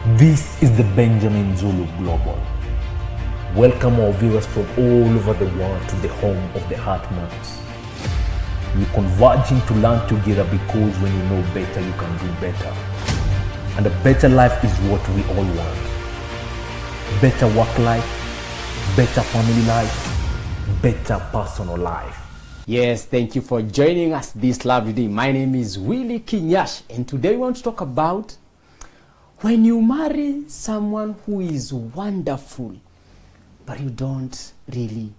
This is the Benjamin Zulu Global. Welcome our viewers from all over the world to the home of the Heart Matters. We're converging to learn together because when you know better, you can do better. And a better life is what we all want. Better work life, better family life, better personal life. Yes, thank you for joining us this lovely day. My name is Willie Kinyash, and today we want to talk about when you marry someone who is wonderful, but you don't really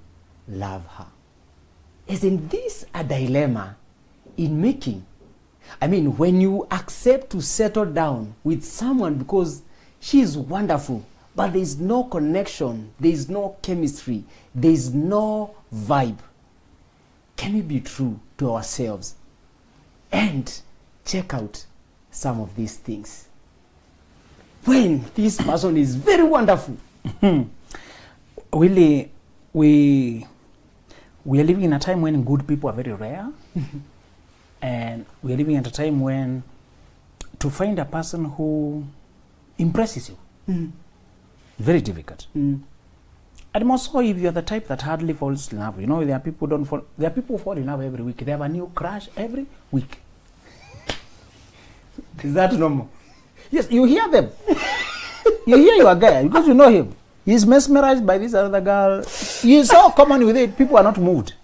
love her. Isn't this a dilemma in making? I mean, when you accept to settle down with someone because she is wonderful, but there is no connection, there is no chemistry, there is no vibe. Can we be true to ourselves and check out some of these things? When this person is very wonderful. Really, we are living in a time when good people are very rare. And we are living at a time when to find a person who impresses you, very difficult. And more so if you're the type that hardly falls in love. You know, there are people who fall in love every week. They have a new crush every week. Is that normal? Yes, you hear them. You hear your guy because you know him. He's mesmerized by this other girl. He's so common with it. People are not moved.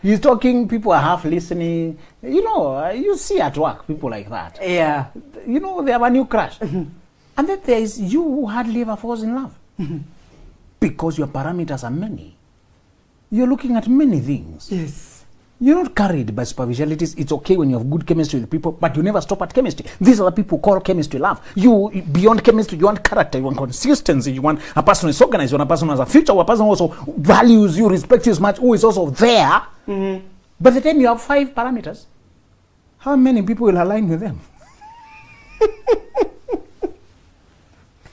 He's talking. People are half listening. You know, you see at work people like that. Yeah. You know, they have a new crush. And then there is you who hardly ever falls in love. Because your parameters are many. You're looking at many things. Yes. You're not carried by superficialities. It's okay when you have good chemistry with people, but you never stop at chemistry. These are the people who call chemistry love. You, beyond chemistry, you want character, you want consistency, you want a person who is organized, you want a person who has a future, a person who also values you, respects you as much, who is also there. By the time you have 5 parameters, how many people will align with them?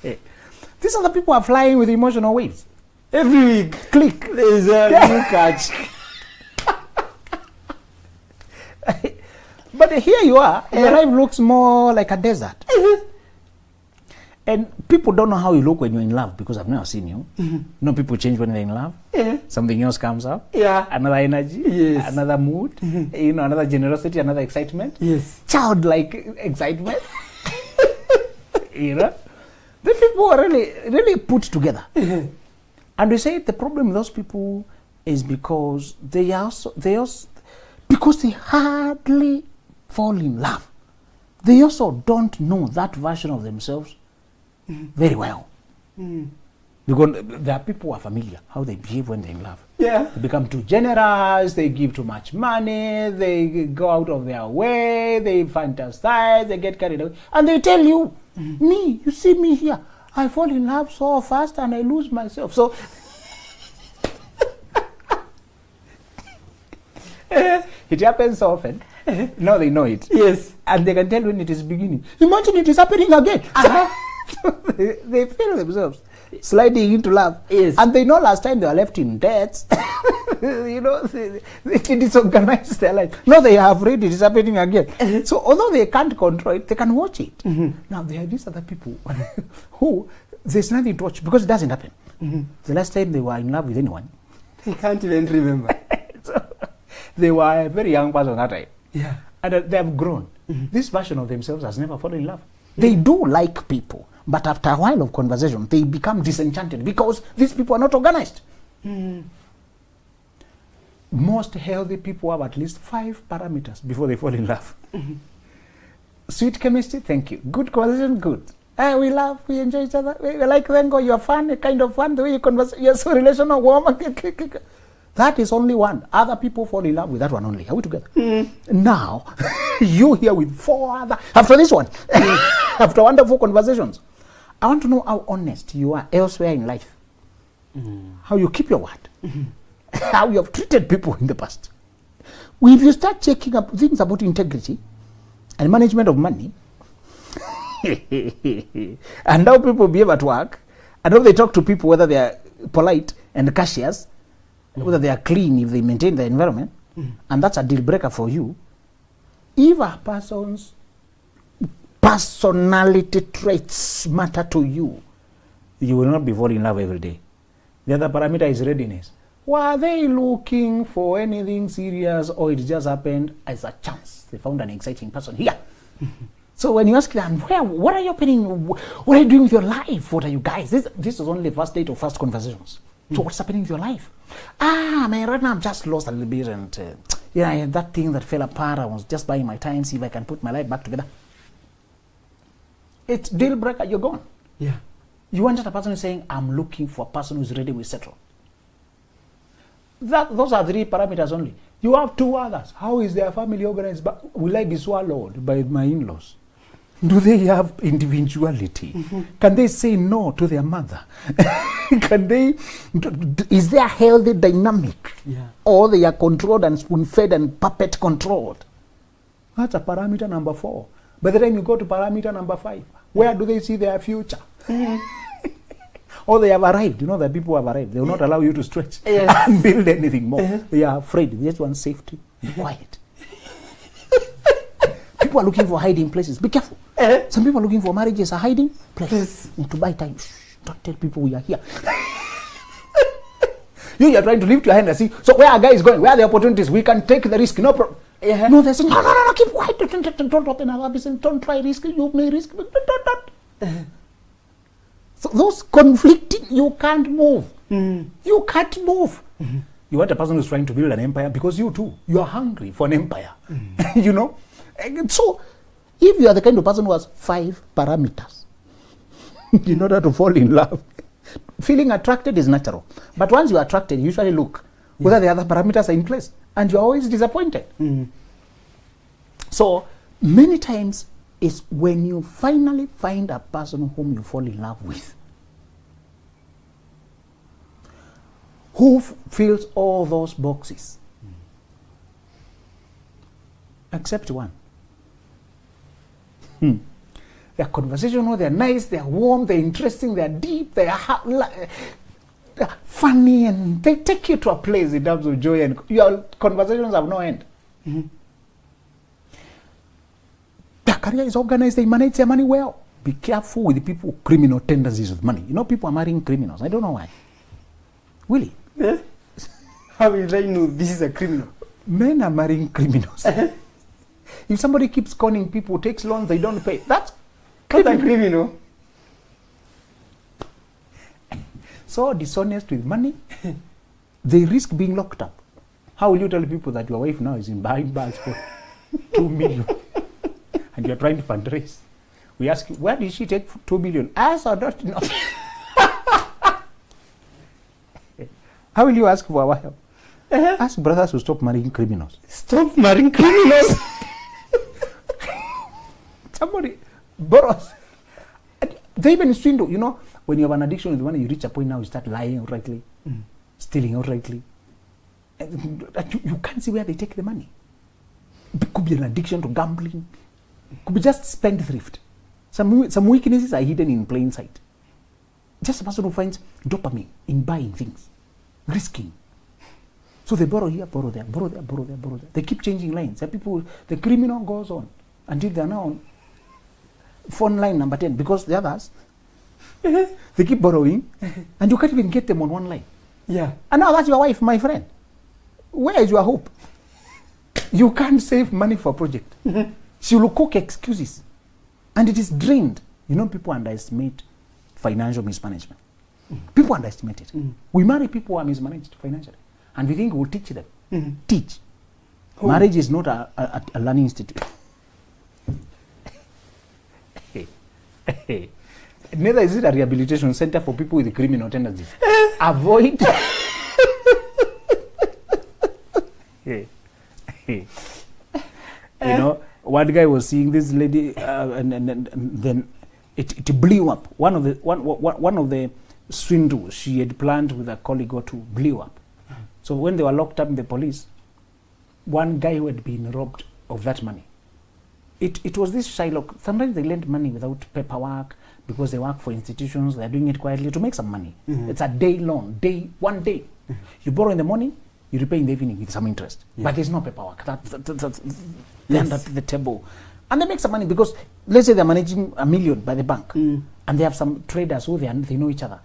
These are the people who are flying with emotional waves. Every week, Click. there is a new catch. But here you are, your life looks more like a desert. And people don't know how you look when you're in love because I've never seen you. You know, people change when they're in love. Something else comes up. Yeah. Another energy. Yes. Another mood. You know, another generosity, another excitement. Yes. Childlike excitement. You know? The people are really put together. And we say the problem with those people is because because they hardly fall in love. They also don't know that version of themselves very well. Because there are people who are familiar how they behave when they're in love. Yeah. They become too generous, they give too much money, they go out of their way, they fantasize, they get carried away. And they tell you, me, you see me here, I fall in love so fast and I lose myself. So it happens so often. Now they know it. Yes. And they can tell when it is beginning. Imagine it is happening again. So they feel themselves sliding into love. Yes. And they know last time they were left in debts. You know, they disorganize their life. Now they are afraid it is happening again. So although they can't control it, they can watch it. Now there are these other people who there's nothing to watch because it doesn't happen. The last time they were in love with anyone, They can't even remember. so, they were a very young person that time. Yeah. And they have grown. This version of themselves has never fallen in love. They do like people, but after a while of conversation, they become disenchanted because these people are not organized. Most healthy people have at least 5 parameters before they fall in love. Sweet chemistry, thank you. Good conversation, good. We love, we enjoy each other. We like then go, you're fun, kind of fun, the way you converse, you're so relational, warm. That is only one. Other people fall in love with that one only. Are we together? Now, you here with 4 other. After this one, after wonderful conversations, I want to know how honest you are elsewhere in life. How you keep your word. How you have treated people in the past. If you start checking up things about integrity and management of money, and how people behave at work, and how they talk to people, whether they are polite and courteous, whether they are clean, if they maintain the environment, and that's a deal breaker for you. If a person's personality traits matter to you, you will not be falling in love every day. The other parameter is readiness. Were they looking for anything serious, or it just happened as a chance? They found an exciting person here. So when you ask them, what are you happening? What are you doing with your life? What are you guys? This is only first date or first conversations. So what's happening with your life? Man, right now I'm just lost a little bit, and I had that thing that fell apart. I was just buying my time, see if I can put my life back together. It's deal breaker, you're gone. Yeah. You want a person who's saying, I'm looking for a person who's ready to settle. Those are 3 parameters only. You have 2 others. How is their family organized? Will I be swallowed by my in-laws? Do they have individuality? Can they say no to their mother? Is there a healthy dynamic? Yeah. Or they are controlled and spoon-fed and puppet controlled? That's a parameter number 4. By the time you go to parameter number 5, where do they see their future? Or they have arrived. You know that people have arrived. They will not allow you to stretch and build anything more. They are afraid. They just want safety. Be quiet. People are looking for hiding places. Be careful. Some people are looking for marriages, a hiding place. And to buy time. Don't tell people we are here. You are trying to lift your hand and see. So where are guys going? Where are the opportunities? We can take the risk. No problem. No, they're saying, no, keep quiet. Don't open another business. Don't try risk. You may risk. Don't. So those conflicting, you can't move. You can't move. You want a person who's trying to build an empire, because you too, you are hungry for an empire. You know? And so, if you are the kind of person who has 5 parameters in order to fall in love, feeling attracted is natural. But once you are attracted, you usually look whether the other parameters are in place, and you're always disappointed. So, many times, is when you finally find a person whom you fall in love with, who fills all those boxes, except one. They're conversational, they're nice, they're warm, they're interesting, they're deep, they're funny, and they take you to a place in terms of joy, and your conversations have no end. Their career is organized, they manage their money well. Be careful with the people with criminal tendencies with money. You know, people are marrying criminals. I don't know why. Really? How will I know this is a criminal? Men are marrying criminals. If somebody keeps conning people, takes loans, they don't pay, that's criminal. So dishonest with money, they risk being locked up. How will you tell people that your wife now is in buying bags for 2 million? And you're trying to fundraise. We ask you, where did she take 2 million? As or not? No. How will you ask for our help? Ask brothers to stop marrying criminals. Stop marrying criminals. Somebody borrows. They even swindle. You know, when you have an addiction with money, you reach a point now you start lying outrightly, stealing outrightly. You can't see where they take the money. It could be an addiction to gambling. It could be just spendthrift. Some weaknesses are hidden in plain sight. Just a person who finds dopamine in buying things, risking. So they borrow here, borrow there, borrow there, borrow there, borrow there. They keep changing lines. The criminal goes on until they're now on phone line number 10, because the others, they keep borrowing, and you can't even get them on one line. Yeah. And now that's your wife, my friend. Where is your hope? You can't save money for a project. She will cook excuses. And it is drained. You know, people underestimate financial mismanagement. People underestimate it. We marry people who are mismanaged financially. And we think we'll teach them. Teach. Marriage is not a learning institute. Neither is it a rehabilitation center for people with criminal tendencies. Avoid. You know, one guy was seeing this lady, and then it blew up. One of the swindles she had planned with a colleague or two blew up. So when they were locked up in the police, one guy who had been robbed of that money. It was this Shylock. Sometimes they lend money without paperwork because they work for institutions. They're doing it quietly to make some money. It's a day loan, one day. You borrow in the morning, you repay in the evening with some interest. But there's no paperwork. They're under the table And they make some money because, let's say they're managing $1 million by the bank, and they have some traders who they know each other.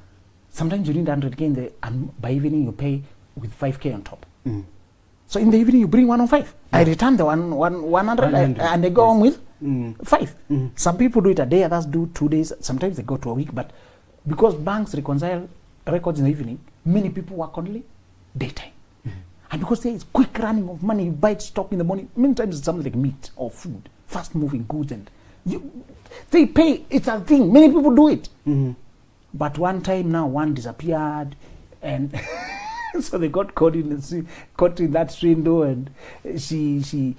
Sometimes you need 100K, and by evening you pay with 5K on top. So in the evening you bring 105. I return the 100 and they go on with 5. Some people do it a day, others do 2 days. Sometimes they go to a week. But because banks reconcile records in the evening, many people work only daytime. And because there is quick running of money, you buy stock in the morning. Many times it's something like meat or food, fast moving goods, and they pay. It's a thing. Many people do it. But one time now, one disappeared, and so they got caught in that window, and she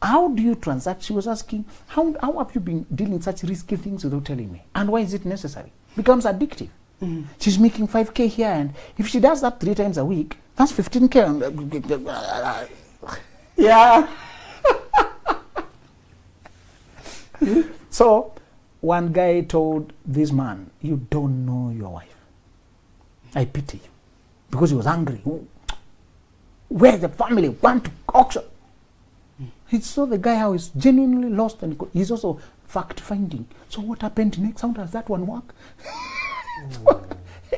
how do you transact? She was asking, how have you been dealing with such risky things without telling me? And why is it necessary? Becomes addictive. She's making 5K here, and if she does that 3 times a week, that's 15K. Yeah. So one guy told this man, you don't know your wife. I pity you. Because he was angry. Where's the family? Want to auction? He saw the guy how he's genuinely lost, and he's also fact-finding. So what happened next? How does that one work?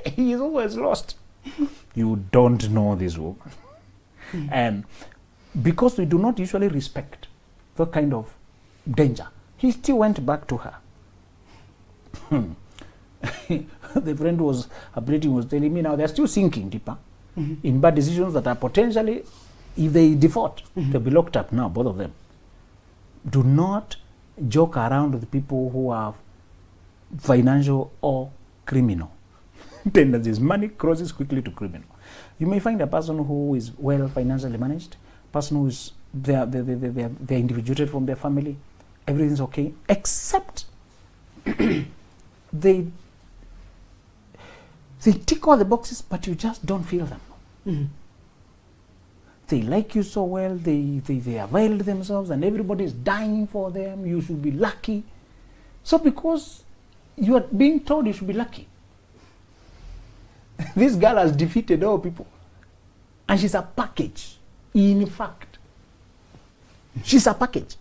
He is always lost. You don't know this woman. And because we do not usually respect that kind of danger, he still went back to her. The friend was updating, was telling me now they're still sinking deeper in bad decisions that are potentially, if they default, they'll be locked up now, both of them. Do not joke around with people who are financial or criminal tendencies. Money crosses quickly to criminal. You may find a person who is well financially managed, person who is they're individuated from their family, everything's okay, except they tick all the boxes, but you just don't feel them. They like you so well, they avail themselves, and everybody is dying for them. You should be lucky. So because you are being told you should be lucky, this girl has defeated all people, and she's a package. In fact, she's a package.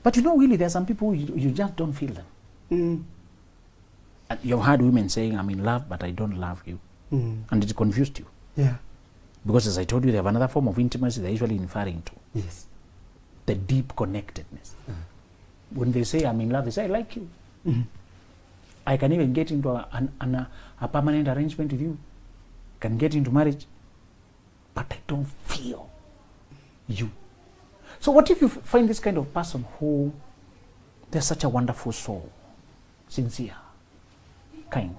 But you know, really, there are some people you just don't feel them. You've heard women saying, I'm in love, but I don't love you. And it confused you. Yeah. Because as I told you, they have another form of intimacy they're usually inferring to. Yes. The deep connectedness. When they say, I'm in love, they say, I like you. I can even get into a permanent arrangement with you. Can get into marriage. But I don't feel you. So what if you find this kind of person who, they're such a wonderful soul, sincere, kind.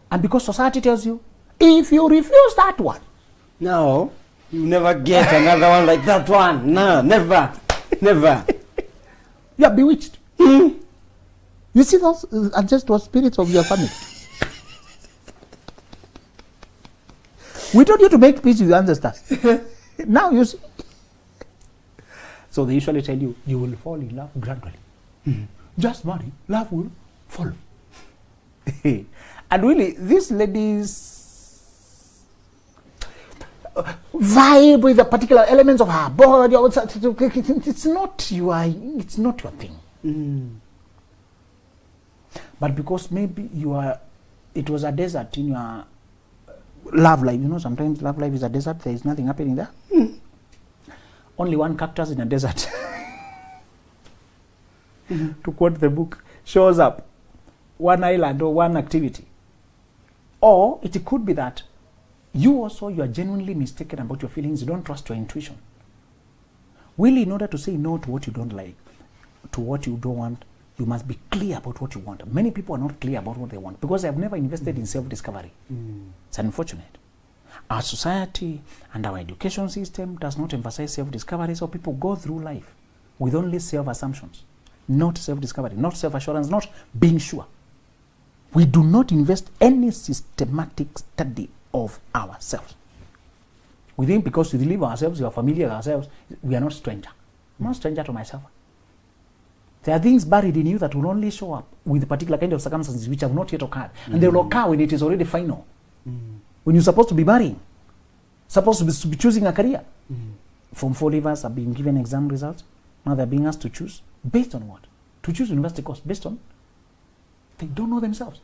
And because society tells you, if you refuse that one, no, you never get another one like that one. No, never. Never. You are bewitched. You see, those are just those spirits of your family. We told you to make peace with your ancestors. Now you see. So they usually tell you, you will fall in love gradually. Just marry, love will follow. And really, these ladies vibe with the particular elements of her body. It's not your thing. But because maybe it was a desert in your love life. You know, sometimes love life is a desert. There is nothing happening there. Only one cactus in a desert. To quote the book, shows up. One island or one activity. Or it could be that you are genuinely mistaken about your feelings. You don't trust your intuition. Really, in order to say no to what you don't like, to what you don't want, you must be clear about what you want. Many people are not clear about what they want because they have never invested in self-discovery. It's unfortunate. Our society and our education system does not emphasize self-discovery, so people go through life with only self-assumptions, not self-discovery, not self-assurance, not being sure. We do not invest any systematic study of ourselves. We think because we live ourselves, we are familiar with ourselves, we are not stranger. I'm not stranger to myself. There are things buried in you that will only show up with a particular kind of circumstances which have not yet occurred. And they will occur when it is already final. When you're supposed to be marrying, supposed to be choosing a career. Form 4 leavers are being given exam results. Now they're being asked to choose. Based on what? To choose university course based on? They don't know themselves.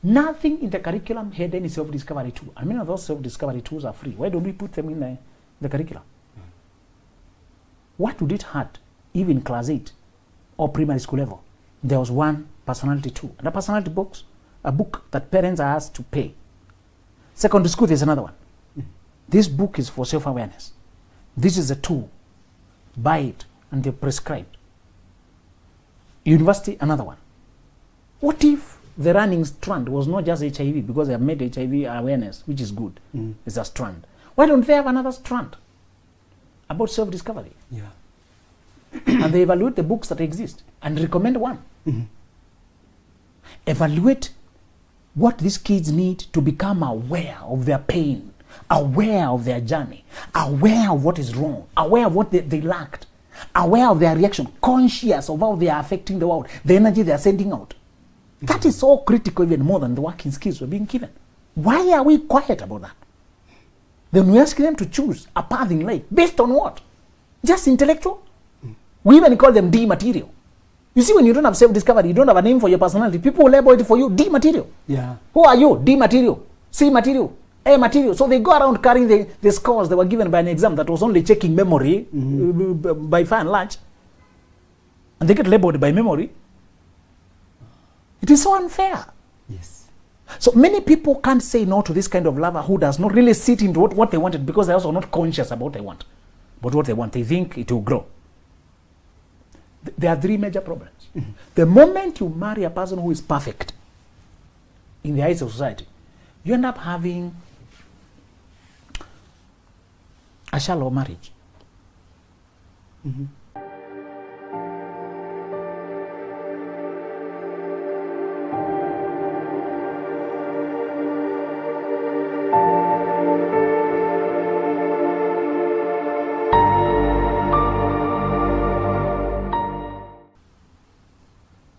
Nothing in the curriculum had any self-discovery tool. I mean, those self-discovery tools are free. Why don't we put them in the curriculum? What would it hurt, even class 8 or primary school level? There was one personality tool. And a personality box, a book that parents are asked to pay. Secondary school, there's another one. This book is for self-awareness. This is a tool. Buy it, and they're prescribed. University, another one. What if the running strand was not just HIV, because they have made HIV awareness, which is good. It's a strand. Why don't they have another strand about self-discovery? Yeah. And they evaluate the books that exist and recommend one. Evaluate what these kids need to become aware of their pain, aware of their journey, aware of what is wrong, aware of what they lacked, aware of their reaction, conscious of how they are affecting the world, the energy they are sending out. That is so critical, even more than the working skills we're being given. Why are we quiet about that? Then we ask them to choose a path in life based on what? Just intellectual? We even call them D material. You see, when you don't have self-discovery, you don't have a name for your personality, people will label it for you D material. Yeah. Who are you? D material, C material, A material. So they go around carrying the scores they were given by an exam that was only checking memory by far and large. And they get labeled by memory. It is so unfair. Yes. So many people can't say no to this kind of lover who does not really sit into what they wanted, because they're also not conscious about what they want. But what they want, they think it will grow. There are three major problems. The moment you marry a person who is perfect in the eyes of society, you end up having a shallow marriage.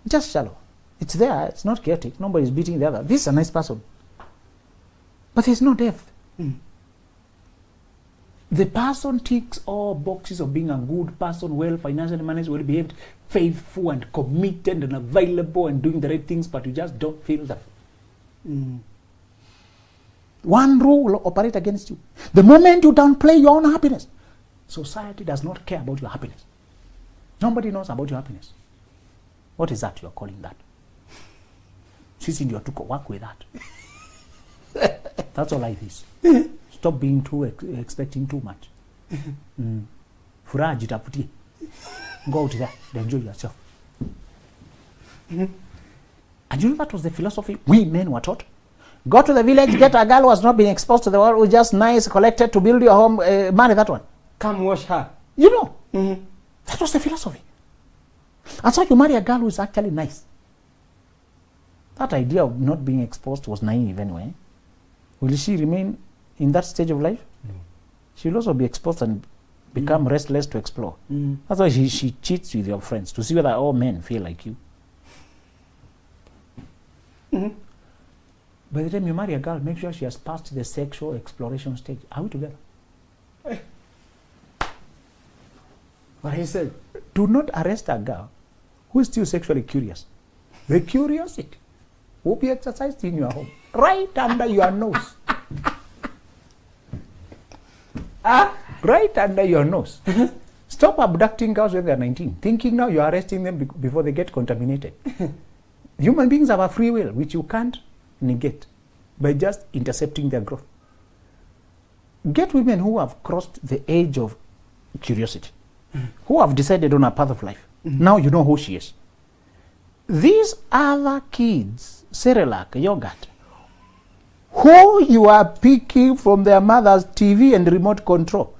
Just shallow. It's there, it's not chaotic, nobody's beating the other. This is a nice person. But there's no depth. The person ticks all boxes of being a good person, well financially managed, well behaved, faithful and committed and available and doing the right things, but you just don't feel that. One rule will operate against you. The moment you downplay your own happiness, society does not care about your happiness. Nobody knows about your happiness. What is that you are calling that? Sisi ndio tuko, work with that. That's all life is. Stop being too expecting too much. Furaha jitafutie. Go out there and enjoy yourself. And you know that was the philosophy we men were taught. Go to the village, get a girl who has not been exposed to the world, who's just nice, collected to build your home, marry that one. Come wash her. You know, that was the philosophy. And so you marry a girl who is actually nice. That idea of not being exposed was naive anyway. Will she remain in that stage of life? No. She will also be exposed and become restless to explore. That's why she cheats with your friends to see whether all men feel like you. By the time you marry a girl, make sure she has passed the sexual exploration stage. Are we together? What he said? Do not arrest a girl who is still sexually curious. The curiosity will be exercised in your home, right under your nose. Right under your nose. Stop abducting girls when they're 19, thinking now you're arresting them before they get contaminated. Human beings have a free will, which you can't negate by just intercepting their growth. Get women who have crossed the age of curiosity, who have decided on a path of life. Now you know who she is. These other kids, Cerelac, yogurt, who you are picking from their mother's TV and remote control,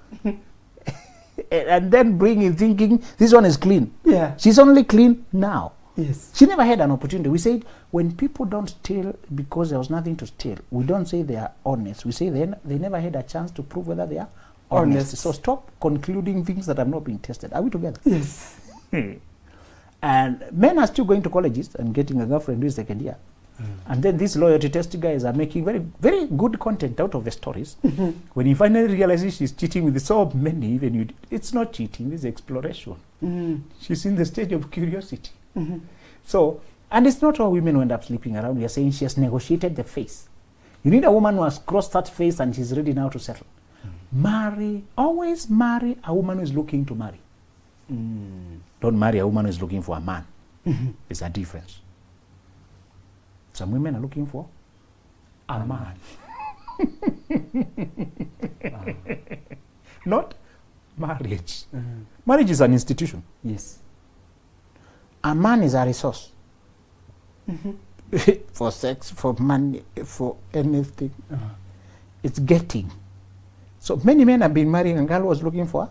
and then bringing thinking this one is clean. Yeah. She's only clean now. Yes. She never had an opportunity. We said when people don't steal because there was nothing to steal, we don't say they are honest. We say they never had a chance to prove whether they are honest. So stop concluding things that have not been tested. Are we together? Yes. And men are still going to colleges and getting a girlfriend who is second year. And then these loyalty test guys are making very, very good content out of the stories. When he finally realizes she's cheating with so many, it's not cheating, it's exploration. She's in the stage of curiosity. So, and it's not all women who end up sleeping around. We are saying she has negotiated the face. You need a woman who has crossed that face and she's ready now to settle. Always marry a woman who is looking to marry. Don't marry a woman who is looking for a man. There's a difference. Some women are looking for a man. Not marriage. Marriage is an institution. Yes. A man is a resource. For sex, for money, for anything. It's getting. So many men have been marrying a girl who was looking for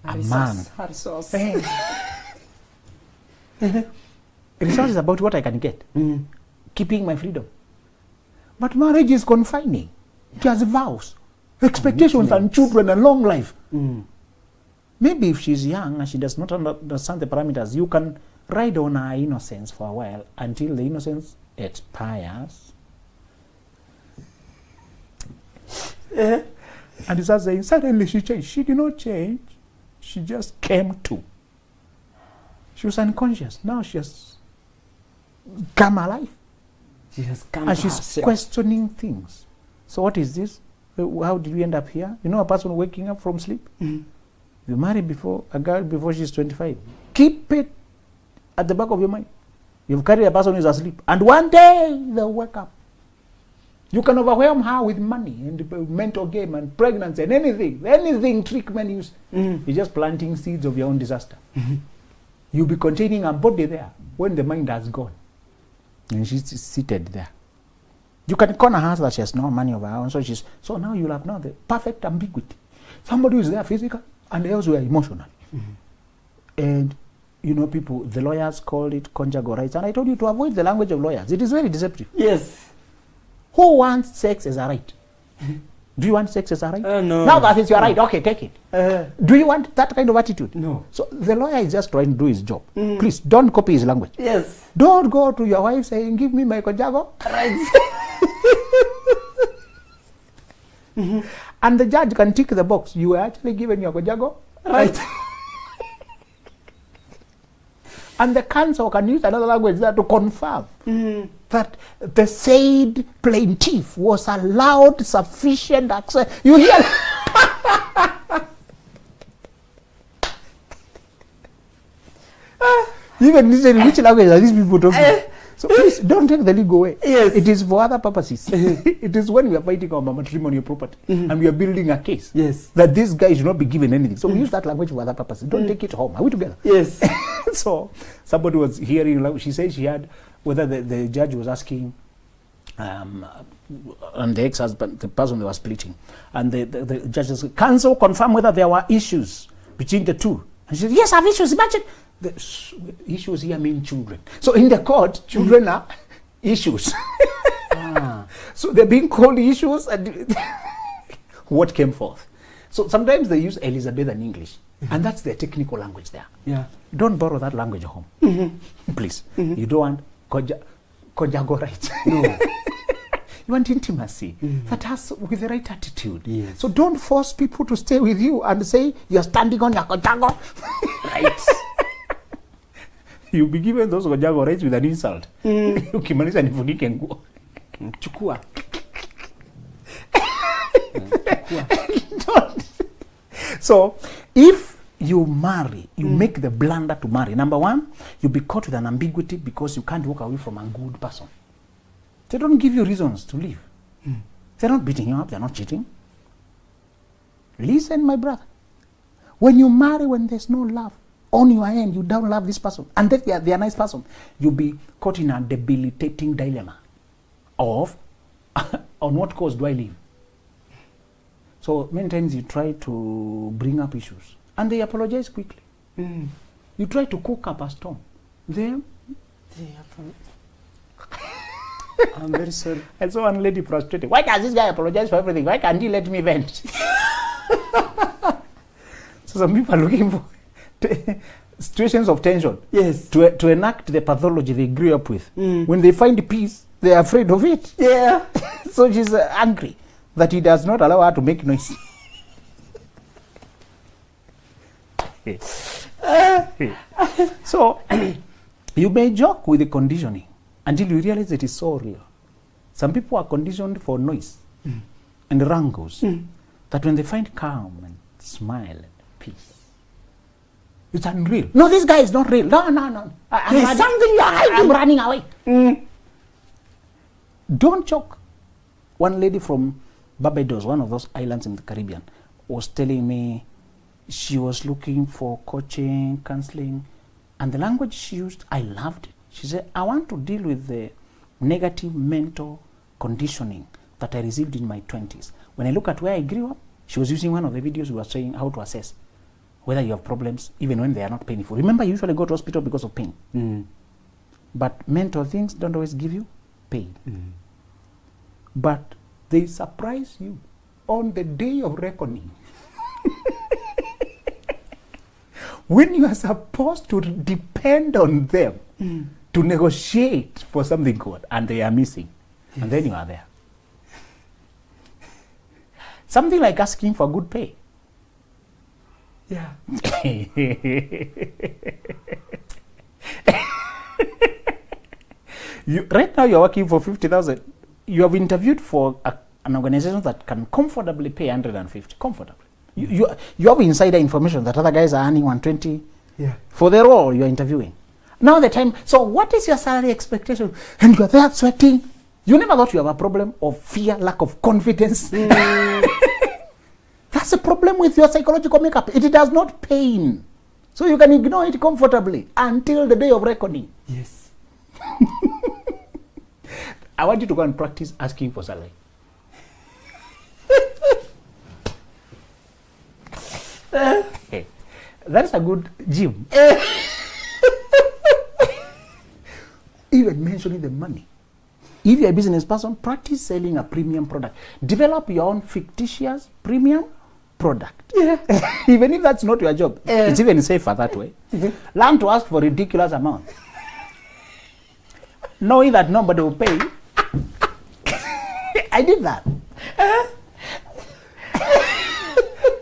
a man. A resource. Resource is about what I can get. Keeping my freedom. But marriage is confining. It has vows, expectations, and children, and long life. Maybe if she's young and she does not understand the parameters, you can ride on her innocence for a while until the innocence expires. And he starts saying, suddenly she changed. She did not change. She just came to. She was unconscious. Now she has come alive. She has come And to she's herself. questioning things. So what is this? How did we end up here? You know, a person waking up from sleep? You marry a girl before she's 25. Keep it at the back of your mind. You've carried a person who is asleep. And one day they'll wake up. You can overwhelm her with money and mental game and pregnancy and anything trick men use. You're just planting seeds of your own disaster. You'll be containing a body there when the mind has gone. And she's seated there. You can corner her so that she has no money of her own. So now you'll have now the perfect ambiguity. Somebody who is there physical and elsewhere emotional. And you know, the lawyers call it conjugal rights. And I told you to avoid the language of lawyers. It is very deceptive. Yes. Who wants sex as a right? Do you want sex as a right? No. Now that is your right, okay, take it. Do you want that kind of attitude? No. So the lawyer is just trying to do his job. Please, don't copy his language. Yes. Don't go to your wife saying, give me my conjugal rights. And the judge can tick the box. You were actually given your conjugal rights. And the counsel can use another language there to confirm that the said plaintiff was allowed sufficient access. You hear? Even listen, which language are these people talking? So please don't take the legal way. Yes. It is for other purposes. It is when we are fighting over matrimonial property and we are building a case that this guy should not be given anything. So we use that language for other purposes. Don't take it home. Are we together? Yes. So somebody was hearing, she said she had, whether the judge was asking and the ex-husband, the person they were splitting, and the judge said, counsel confirm whether there were issues between the two. And she said, yes, I have issues. Imagine. The issues here mean children. So in the court, children are issues. So they're being called issues, and what came forth. So sometimes they use Elizabethan English, and that's their technical language there. Yeah. Don't borrow that language home. Please. You don't want conjugal rights. No. You want intimacy that has with the right attitude. Yes. So don't force people to stay with you and say you're standing on your conjugal rights. You'll be given those conjugal rights with an insult. Ukimaliza nifunike nguo. Chukua. So if you marry, you make the blunder to marry. Number one, you'll be caught with an ambiguity because you can't walk away from a good person. They don't give you reasons to leave. They're not beating you up, they're not cheating. Listen, my brother. When you marry, when there's no love, on your end, you don't love this person, and that they are a nice person, you'll be caught in a debilitating dilemma of on what cause do I live? So many times you try to bring up issues, and they apologize quickly. You try to cook up a storm. I'm very sorry. And so one lady frustrated. Why does this guy apologize for everything? Why can't he let me vent? So some people are looking for situations of tension. Yes. To enact the pathology they grew up with. When they find peace, they are afraid of it. Yeah. So she's angry that he does not allow her to make noise. So you may joke with the conditioning until you realize it is so real. Some people are conditioned for noise and wrangles that when they find calm and smile and peace, it's unreal. No, this guy is not real. No. There's something you're hiding. I'm running away. Don't joke. One lady from Barbados, one of those islands in the Caribbean, was telling me she was looking for coaching, counseling, and the language she used, I loved it. She said, I want to deal with the negative mental conditioning that I received in my 20s. When I look at where I grew up, she was using one of the videos we were saying how to assess whether you have problems even when they are not painful. Remember, you usually go to hospital because of pain. But mental things don't always give you pain. But they surprise you on the day of reckoning. When you are supposed to depend on them to negotiate for something good and they are missing, and then you are there. Something like asking for good pay. Yeah. Right now you're working for 50,000. You have interviewed for an organization that can comfortably pay 150, comfortably. You have insider information that other guys are earning 120 for the role you're interviewing. Now the time, so what is your salary expectation? And you're there sweating. You never thought you have a problem of fear, lack of confidence. That's a problem with your psychological makeup. It does not pain. So you can ignore it comfortably until the day of reckoning. Yes. I want you to go and practice asking for salary. That's a good gym. Even mentioning the money. If you're a business person, practice selling a premium product. Develop your own fictitious premium product. Even if that's not your job, it's even safer that way. Learn to ask for ridiculous amounts. Knowing that nobody will pay. I did that.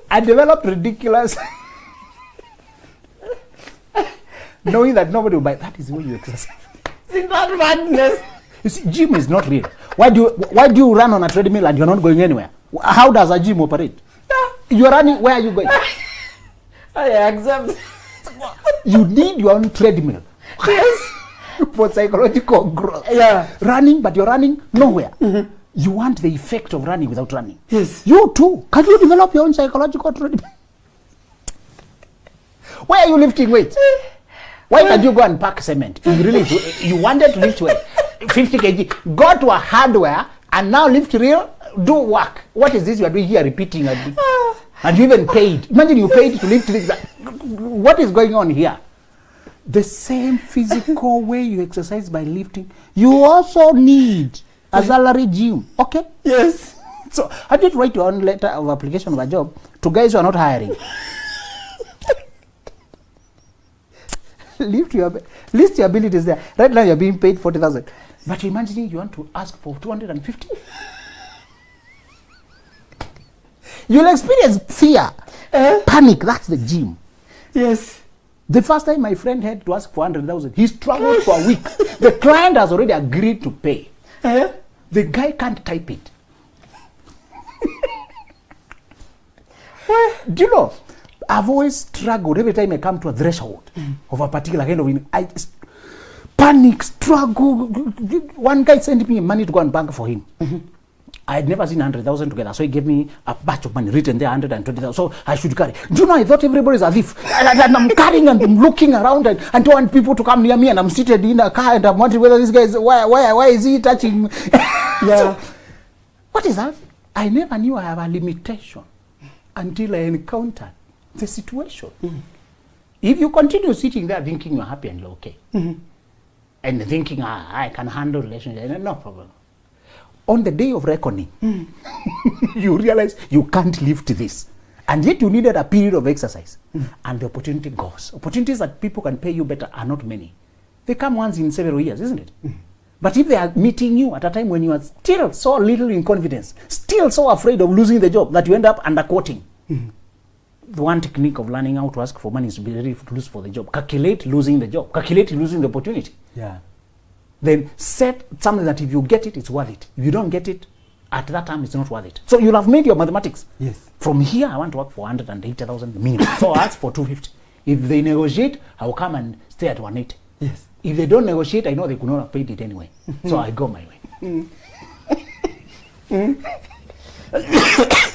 I developed ridiculous. Knowing that nobody will buy. That is the way you exercise. It's not madness. You see, gym is not real. Why do you run on a treadmill and you're not going anywhere? How does a gym operate? You're running, where are you going? I accept. You need your own treadmill. Yes. For psychological growth. Yeah. Running, but you're running nowhere. You want the effect of running without running. Yes. You too. Can you develop your own psychological treadmill? Why are you lifting weights? Why can't you go and pack cement? You wanted to lift weight, 50 kg. Go to a hardware and now lift real, do work. What is this you are doing here, repeating? And you even paid. Imagine you paid to lift this. What is going on here? The same physical way you exercise by lifting, you also need a salary gym. Okay? Yes. So, I did write your own letter of application of a job to guys who are not hiring. List your abilities there. Right now you're being paid 40,000. But imagine you want to ask for 250. You'll experience fear, panic. That's the gym. Yes. The first time my friend had to ask for 100,000, he struggled for a week. The client has already agreed to pay. The guy can't type it. Do you know? I've always struggled every time I come to a threshold of a particular kind of I panic, struggle. One guy sent me money to go and bank for him. I had never seen 100,000 together, so he gave me a batch of money written there, 120,000. So I should carry. Do you know? I thought everybody's a thief, and I'm carrying and I'm looking around and don't want people to come near me. And I'm seated in a car and I'm wondering whether this guy is why is he touching me? Yeah. So, what is that? I never knew I have a limitation until I encountered the situation. If you continue sitting there thinking you're happy and you're okay, and thinking I can handle relationships, no problem. On the day of reckoning, you realize you can't lift this. And yet you needed a period of exercise. And the opportunity goes. Opportunities that people can pay you better are not many. They come once in several years, isn't it? But if they are meeting you at a time when you are still so little in confidence, still so afraid of losing the job that you end up underquoting. The one technique of learning how to ask for money is to be ready to lose for the job. Calculate losing the job. Calculate losing the opportunity. Yeah. Then set something that if you get it, it's worth it. If you don't get it, at that time, it's not worth it. So you'll have made your mathematics. Yes. From here, I want to work for 180,000 minimum. So I ask for 250. If they negotiate, I will come and stay at 180. Yes. If they don't negotiate, I know they could not have paid it anyway. So I go my way.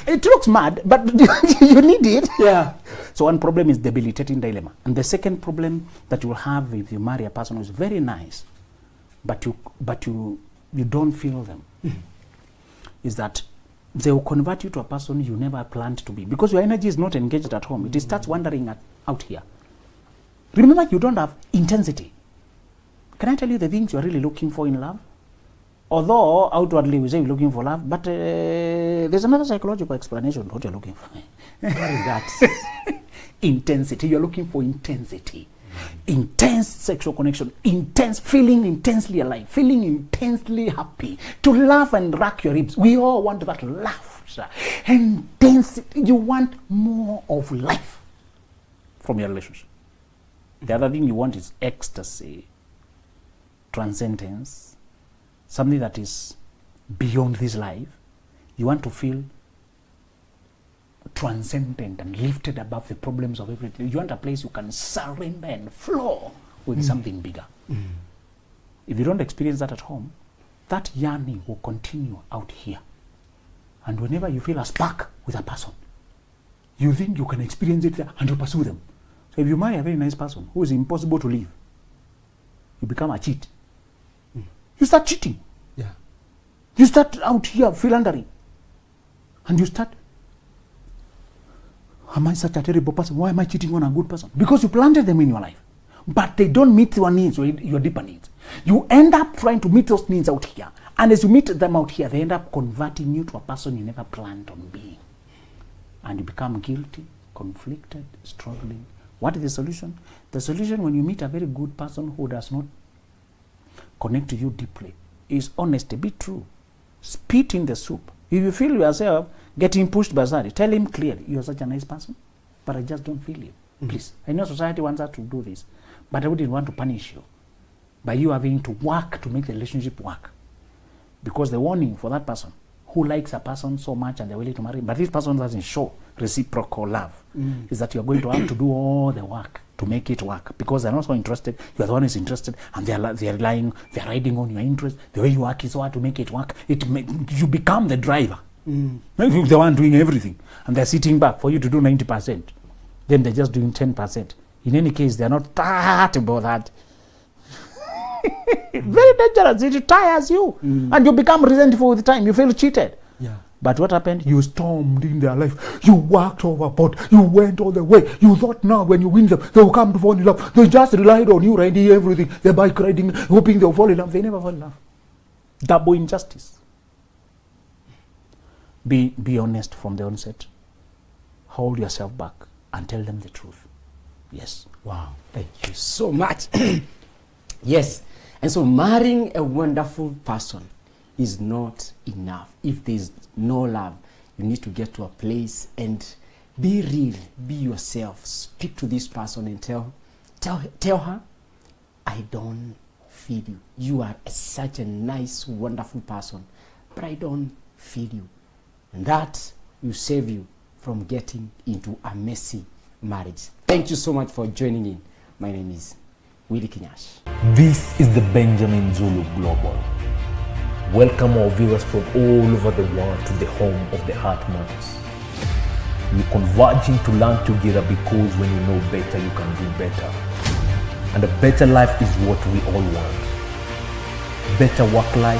It looks mad, but you need it. Yeah. So one problem is debilitating dilemma. And the second problem that you'll have if you marry a person who is very nice, but you don't feel them, is that they will convert you to a person you never planned to be. Because your energy is not engaged at home. It starts wandering out here. Remember, you don't have intensity. Can I tell you the things you are really looking for in love? Although outwardly we say we're looking for love, but there's another psychological explanation of what you're looking for. What is that? Intensity. You're looking for intensity. Intense sexual connection. Intense, feeling intensely alive. Feeling intensely happy. To laugh and rack your ribs. We all want that laughter. Intensity. You want more of life from your relationship. The other thing you want is ecstasy, transcendence, something that is beyond this life. You want to feel transcendent and lifted above the problems of everything. You want a place you can surrender and flow with something bigger. If you don't experience that at home, that yearning will continue out here. And whenever you feel a spark with a person, you think you can experience it there and you pursue them. So if you marry a very nice person who is impossible to leave, you become a cheat. You start cheating. Yeah. You start out here philandering. And you start, am I such a terrible person? Why am I cheating on a good person? Because you planted them in your life. But they don't meet your needs or your deeper needs. You end up trying to meet those needs out here. And as you meet them out here, they end up converting you to a person you never planned on being. And you become guilty, conflicted, struggling. What is the solution? The solution when you meet a very good person who does not connect to you deeply is honesty. Be true. Spit in the soup. If you feel yourself getting pushed by somebody, tell him clearly, you're such a nice person, but I just don't feel you. Please. I know society wants us to do this, but I wouldn't want to punish you by you having to work to make the relationship work. Because the warning for that person who likes a person so much and they're willing to marry, but this person doesn't show reciprocal love, is that you're going to have to do all the work to make it work, because they're not so interested. You're the one who's interested, and they're relying, they're riding on your interest. The way you work is so hard to make it work. You become the driver. You're the one doing everything, and they're sitting back for you to do 90%. Then they're just doing 10%. In any case, they're not that about that. Very dangerous. It tires you, and you become resentful with time. You feel cheated. Yeah. But what happened? You stormed in their life. You worked overboard. You went all the way. You thought now when you win them, they will come to fall in love. They just relied on you riding everything. The bike riding, hoping they'll fall in love. They never fall in love. Double injustice. Be honest from the onset. Hold yourself back and tell them the truth. Yes. Wow. Thank you so much. Yes. And so marrying a wonderful person is not enough. If there's no love, you need to get to a place and be real, be yourself. Speak to this person and tell her, I don't feel you. You are such a nice, wonderful person, but I don't feel you. And that will save you from getting into a messy marriage. Thank you so much for joining in. My name is Willie Kinyash. This is the Benjamin Zulu Global. Welcome our viewers from all over the world to the home of the Heart Matters. We're converging to learn together because when you know better, you can do better. And a better life is what we all want. Better work life,